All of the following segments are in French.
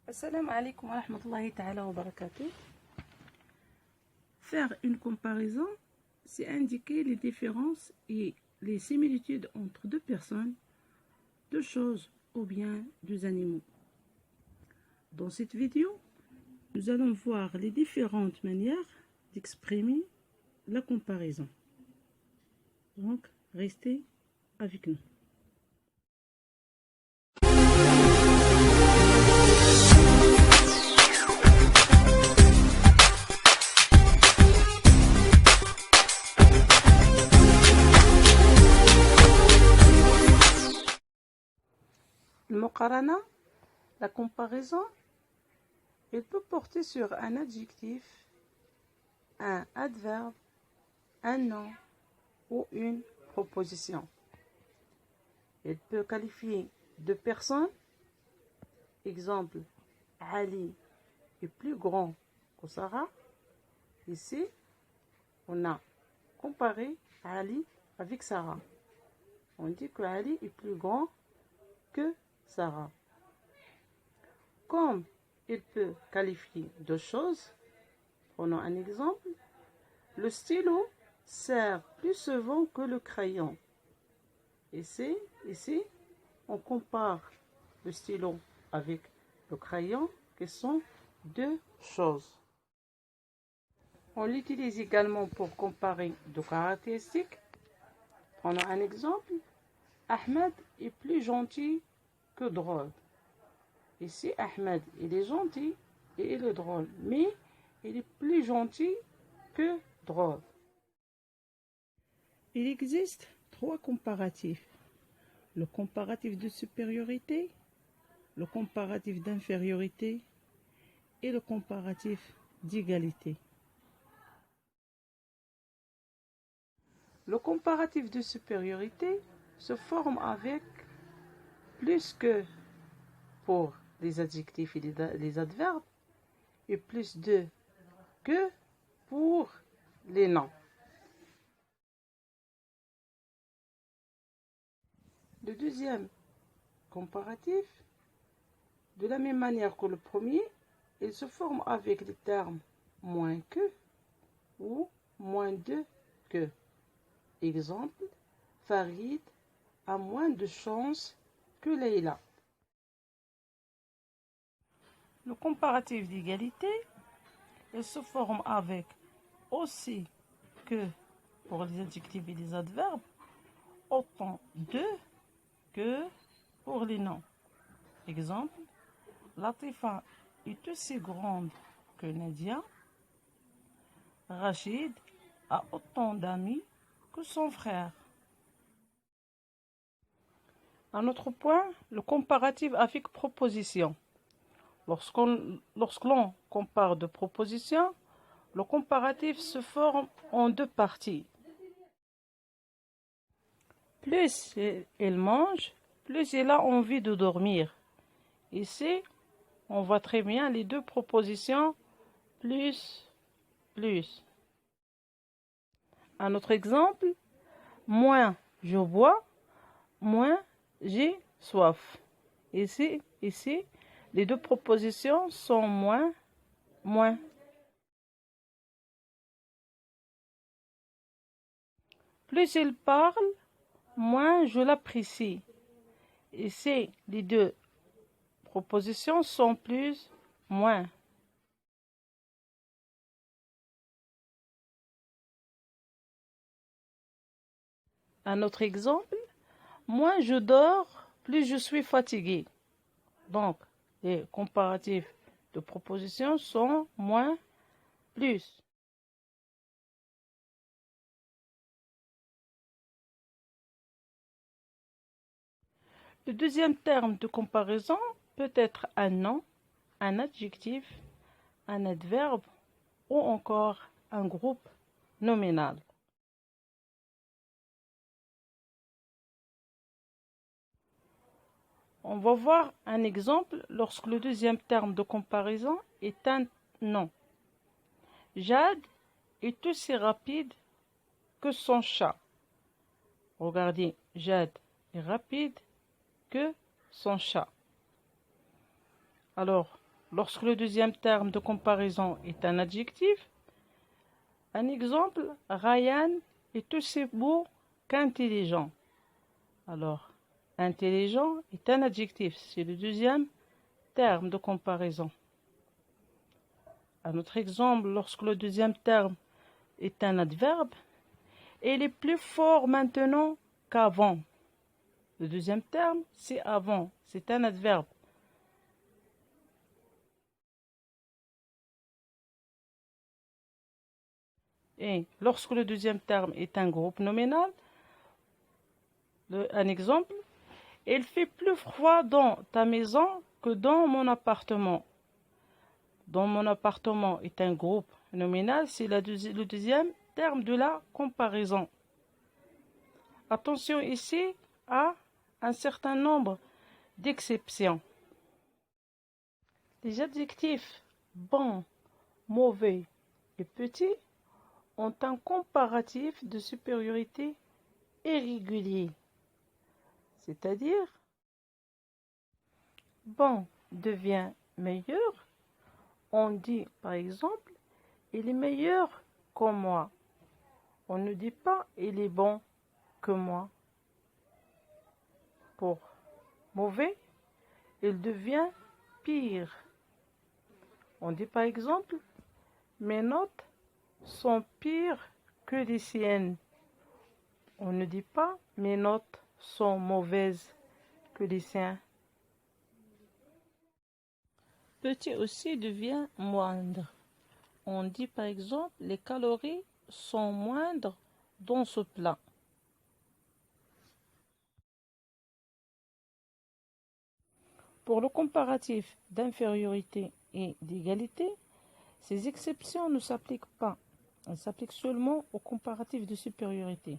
Assalamu alaikum wa rahmatullahi ta'ala wa barakatuh. Faire une comparaison, c'est indiquer les différences et les similitudes entre deux personnes, deux choses ou bien deux animaux. Dans cette vidéo, nous allons voir les différentes manières d'exprimer la comparaison. Donc, restez avec nous. المقارنة, la comparaison, elle peut porter sur un adjectif, un adverbe, un nom ou une proposition. Elle peut qualifier deux personnes. Exemple, Ali est plus grand que Sarah. Ici, on a comparé Ali avec Sarah. On dit que Ali est plus grand que Sarah. Comme il peut qualifier deux choses, prenons un exemple. Le stylo sert plus souvent que le crayon. Ici, on compare le stylo avec le crayon, qui sont deux choses. On l'utilise également pour comparer deux caractéristiques. Prenons un exemple. Ahmed est plus gentil que drôle. Ici, Ahmed, il est gentil et il est drôle, mais il est plus gentil que drôle. Il existe trois comparatifs. Le comparatif de supériorité, le comparatif d'infériorité et le comparatif d'égalité. Le comparatif de supériorité se forme avec plus que pour les adjectifs et les adverbes et plus de que pour les noms. Le deuxième comparatif, de la même manière que le premier, il se forme avec les termes moins que ou moins de que. Exemple, Farid a moins de chance que Leïla. Le comparatif d'égalité, il se forme avec aussi que pour les adjectifs et les adverbes, autant de que pour les noms. Exemple, Latifa est aussi grande que Nadia. Rachid a autant d'amis que son frère. Un autre point, le comparatif avec proposition. Lorsque l'on compare deux propositions, le comparatif se forme en deux parties. Plus il mange, plus il a envie de dormir. Ici, on voit très bien les deux propositions plus. Un autre exemple, moins je bois, moins j'ai soif. Ici, les deux propositions sont moins. Plus il parle, moins je l'apprécie. Ici, les deux propositions sont plus, moins. Un autre exemple, moins je dors, plus je suis fatigué. Donc, les comparatifs de propositions sont moins, plus. Le deuxième terme de comparaison peut être un nom, un adjectif, un adverbe ou encore un groupe nominal. On va voir un exemple lorsque le deuxième terme de comparaison est un nom. Jade est aussi rapide que son chat. Regardez, Jade est rapide que son chat. Alors, lorsque le deuxième terme de comparaison est un adjectif. Un exemple, Ryan est aussi beau qu'intelligent. Alors, intelligent est un adjectif, c'est le deuxième terme de comparaison. Un autre exemple, lorsque le deuxième terme est un adverbe, il est plus fort maintenant qu'avant. Le deuxième terme, c'est avant, c'est un adverbe. Et lorsque le deuxième terme est un groupe nominal, un exemple, il fait plus froid dans ta maison que dans mon appartement. Dans mon appartement est un groupe nominal, c'est le deuxième terme de la comparaison. Attention ici à un certain nombre d'exceptions. Les adjectifs bon, mauvais et petit ont un comparatif de supériorité irrégulier. C'est-à-dire, bon devient meilleur. On dit par exemple, il est meilleur que moi. On ne dit pas, il est bon que moi. Pour mauvais, il devient pire. On dit par exemple, mes notes sont pires que les siennes. On ne dit pas, mes notes sont mauvaises que les siennes. Petit aussi devient moindre. On dit par exemple, les calories sont moindres dans ce plat. Pour le comparatif d'infériorité et d'égalité, ces exceptions ne s'appliquent pas. Elles s'appliquent seulement au comparatif de supériorité.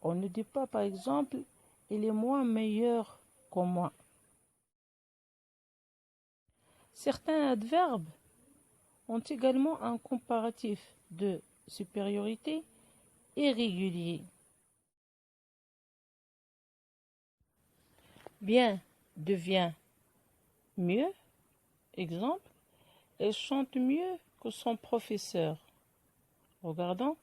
On ne dit pas, par exemple, il est moins meilleur que moi. Certains adverbes ont également un comparatif de supériorité irrégulier. Bien devient mieux. Exemple, elle chante mieux que son professeur. Regardons,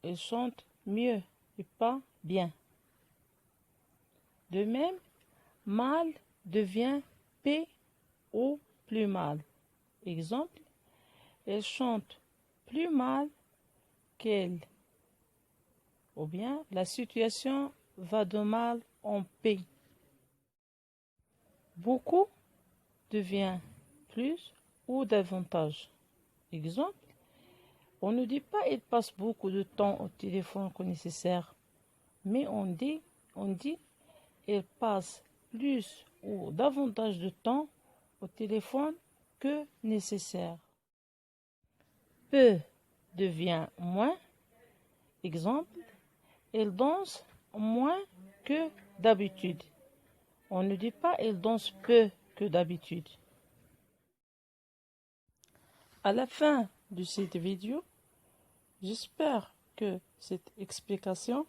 elle chante mieux et pas bien. De même, mal devient P ou plus mal. Exemple, elle chante plus mal qu'elle. Ou bien, la situation va de mal en pis. Beaucoup devient plus ou davantage. Exemple, on ne dit pas il passe beaucoup de temps au téléphone que nécessaire, mais on dit il passe plus ou davantage de temps au téléphone que nécessaire. Peu devient moins. Exemple, il danse moins que d'habitude. On ne dit pas il danse peu que d'habitude. À la fin de cette vidéo, j'espère que cette explication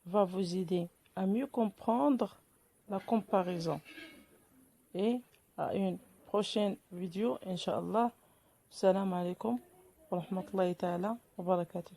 va vous aider à mieux comprendre la comparaison. Et à une prochaine vidéo, Inch'Allah. Salam alaikum wa rahmatullahi ta'ala wa barakatuh.